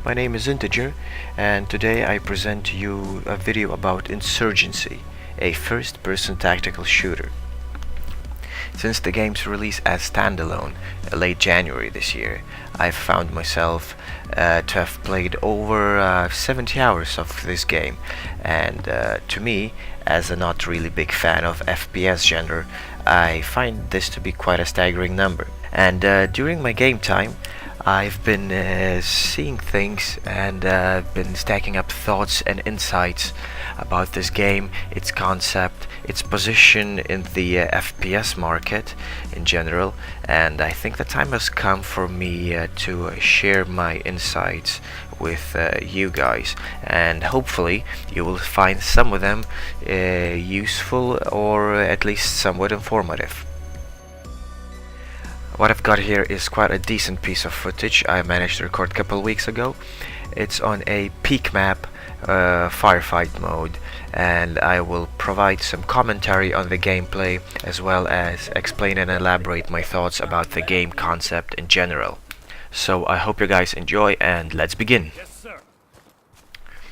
My name is Integer, and today I present to you a video about Insurgency, a first-person tactical shooter. Since the game's release as standalone, late January this year, I've found myself to have played over 70 hours of this game, and to me, as a not really big fan of FPS genre, I find this to be quite a staggering number. And during my game time, I've been seeing things and been stacking up thoughts and insights about this game, its concept, its position in the FPS market in general, and I think the time has come for me to share my insights with you guys, and hopefully you will find some of them useful or at least somewhat informative. What I've got here is quite a decent piece of footage I managed to record a couple of weeks ago. It's on a peak map firefight mode, and I will provide some commentary on the gameplay as well as explain and elaborate my thoughts about the game concept in general. So I hope you guys enjoy, and let's begin.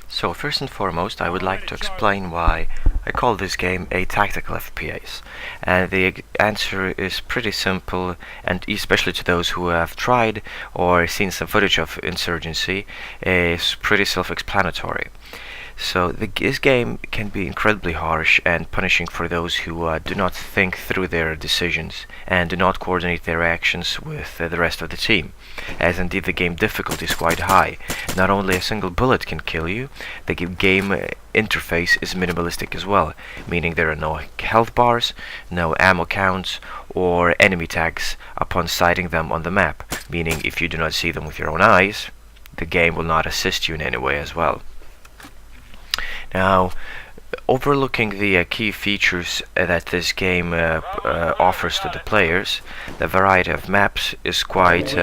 So first and foremost, I would like to explain why I call this game a tactical FPS, and the answer is pretty simple, and especially to those who have tried or seen some footage of Insurgency, is pretty self-explanatory. So this game can be incredibly harsh and punishing for those who do not think through their decisions and do not coordinate their actions with the rest of the team, as indeed the game difficulty is quite high. Not only a single bullet can kill you, the game interface is minimalistic as well, meaning there are no health bars, no ammo counts, or enemy tags upon sighting them on the map, meaning if you do not see them with your own eyes, the game will not assist you in any way as well. Now, overlooking the key features that this game offers to the players, the variety of maps is quite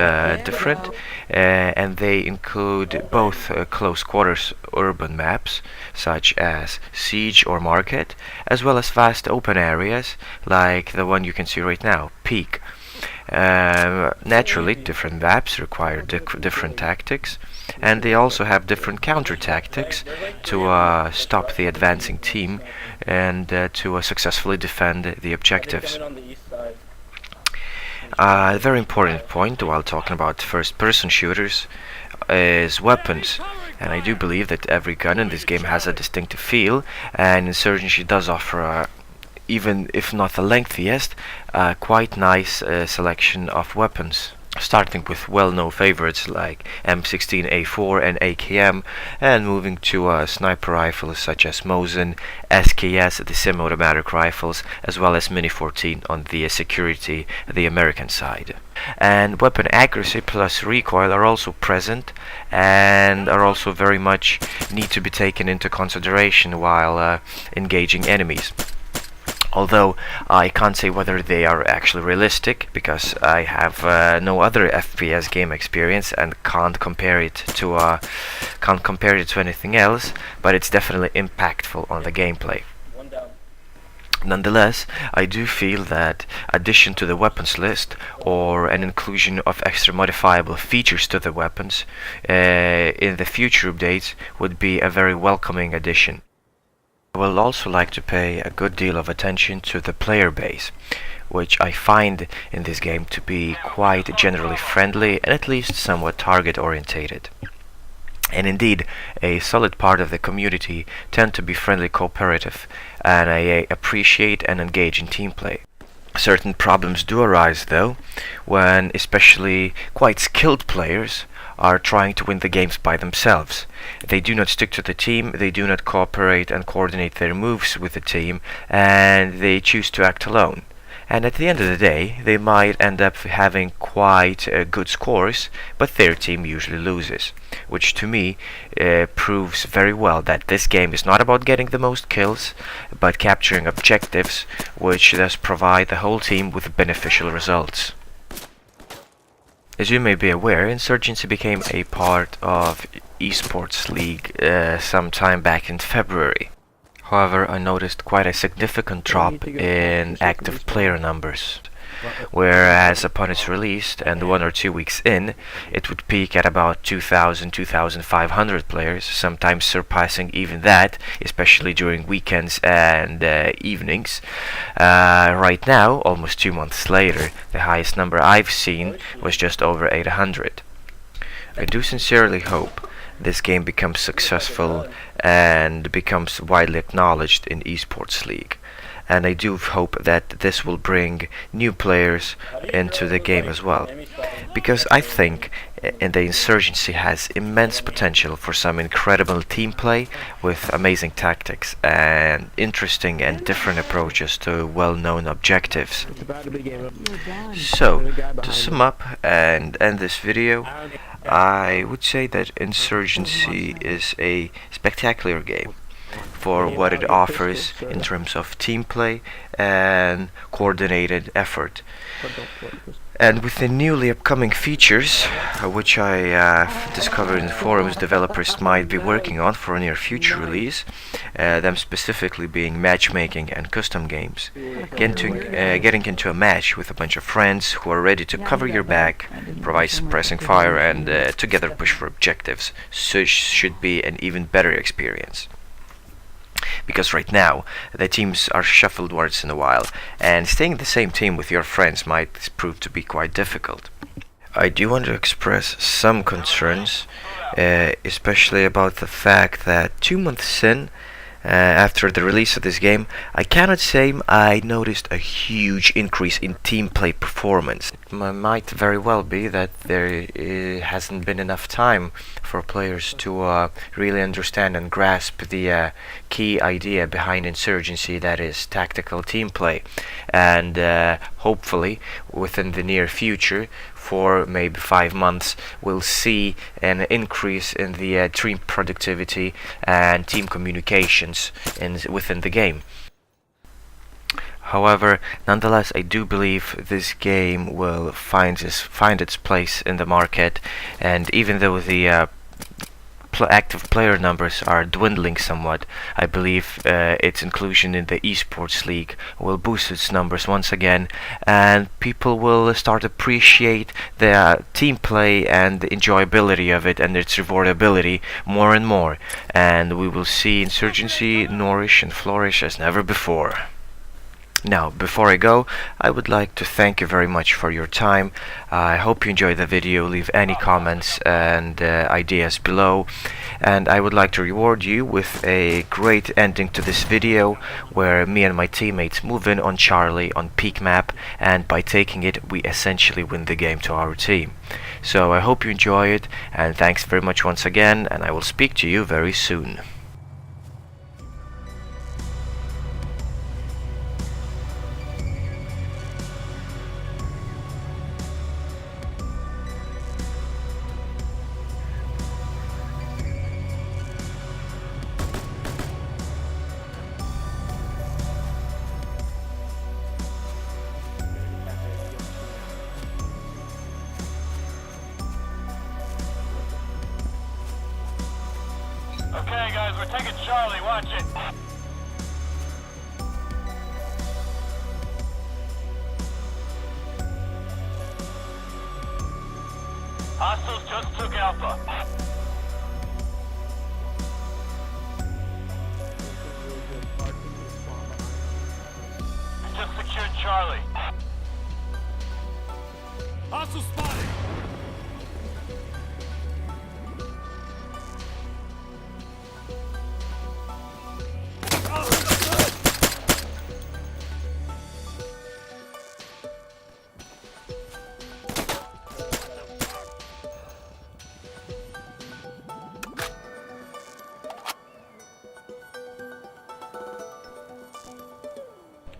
different, and they include both close quarters urban maps such as Siege or Market, as well as vast open areas like the one you can see right now, Peak. Naturally, different maps require different tactics, and they also have different counter tactics to stop the advancing team and to successfully defend the objectives. A very important point while talking about first-person shooters is weapons, and I do believe that every gun in this game has a distinctive feel, and Insurgency does offer even if not the lengthiest, quite nice selection of weapons, starting with well-known favorites like M16A4 and AKM, and moving to sniper rifles such as Mosin, SKS, the semi-automatic rifles, as well as Mini 14 on the security, the American side. And weapon accuracy plus recoil are also present and are also very much need to be taken into consideration while engaging enemies. Although I can't say whether they are actually realistic, because I have no other FPS game experience and can't compare it to anything else, but it's definitely impactful on the gameplay. Nonetheless, I do feel that addition to the weapons list or an inclusion of extra modifiable features to the weapons in the future updates would be a very welcoming addition. I will also like to pay a good deal of attention to the player base, which I find in this game to be quite generally friendly and at least somewhat target orientated. And indeed, a solid part of the community tend to be friendly cooperative, and I appreciate and engage in team play. Certain problems do arise though, when especially quite skilled players are trying to win the games by themselves. They do not stick to the team, they do not cooperate and coordinate their moves with the team, and they choose to act alone. And at the end of the day, they might end up having quite good scores, but their team usually loses. Which to me proves very well that this game is not about getting the most kills, but capturing objectives, which thus provide the whole team with beneficial results. As you may be aware, Insurgency became a part of esports league sometime back in February. However, I noticed quite a significant drop in active player numbers. whereas upon its release and 1 or 2 weeks in, it would peak at about 2,000, 2,500 players, sometimes surpassing even that, especially during weekends and evenings. Right now, almost 2 months later, the highest number I've seen was just over 800. I do sincerely hope this game becomes successful and becomes widely acknowledged in esports league. And I do hope that this will bring new players into the game as well. Because I think the Insurgency has immense potential for some incredible team play with amazing tactics and interesting and different approaches to well-known objectives. So, to sum up and end this video, I would say that Insurgency is a spectacular game for what it offers in terms of team play and coordinated effort. And with the newly upcoming features, which I discovered in forums developers might be working on for a near future release, them specifically being matchmaking and custom games, getting into a match with a bunch of friends who are ready to cover your back, provide suppressing fire, and together push for objectives, so should be an even better experience. Because right now, the teams are shuffled once in a while, and staying in the same team with your friends might prove to be quite difficult. I do want to express some concerns, especially about the fact that 2 months in, after the release of this game, I cannot say I noticed a huge increase in team play performance. It might very well be that there hasn't been enough time for players to really understand and grasp the key idea behind Insurgency, that is tactical team play. And hopefully within the near future, for maybe 5 months, we'll see an increase in the team productivity and team communications within the game. However, nonetheless, I do believe this game will find its place in the market, and even though the active player numbers are dwindling somewhat, I believe its inclusion in the esports league will boost its numbers once again, and people will start to appreciate the team play and the enjoyability of it and its rewardability more and more, and we will see Insurgency nourish and flourish as never before. Now, before I go, I would like to thank you very much for your time. I hope you enjoyed the video. Leave any comments and ideas below. And I would like to reward you with a great ending to this video, where me and my teammates move in on Charlie on peak map, and by taking it, we essentially win the game to our team. So I hope you enjoy it, and thanks very much once again, and I will speak to you very soon. Okay, guys, we're taking Charlie. Watch it. Hostiles just took Alpha. We just secured Charlie. Hostile spotted.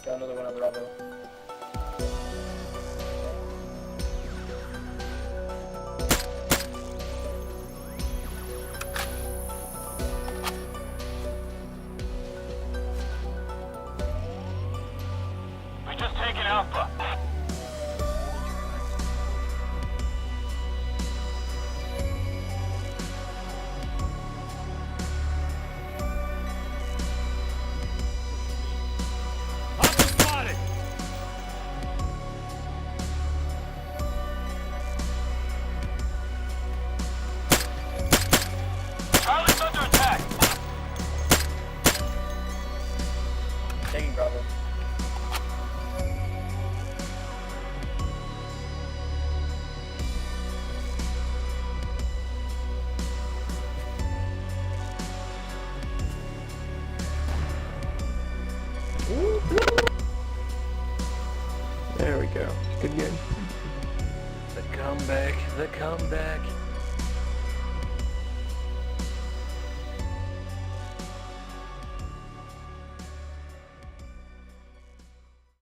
Got another one on Bravo. We just taken Alpha. Hostile spotted. comeback, the comeback.